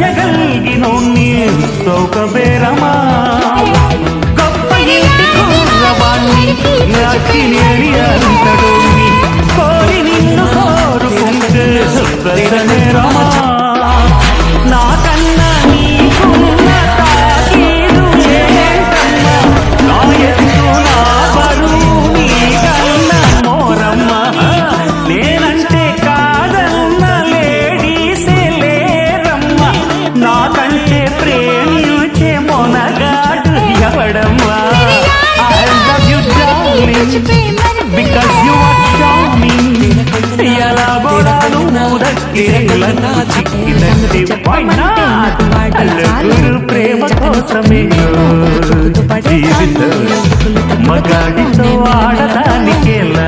జగల్గినోన్ని సౌకబేరమా గొప్ప ఇంటి కుర్రవాణ్ణి రాత్రిని అంతడోని కోరి నిన్ను కోరుకుంటే సుఖదనే రమా నాకన్నా నీకున్న తాకీదు ఏంటమ్మా నా ఎత్తు నా బరువు నీకన్నా మోరమ్మ నేనంటే కాదన్న లేడీసే లేరమ్మ నాకంటే ప్రేమించే Monagadu ఎవడమ్మా I love you darling because you are charming ఎలా బోడాలు మూడక్కేళ్ళకు చిక్కినట్టి నలుగురు ప్రేమ కోసమే జీవితం మగాడితో ఆడదానికేలా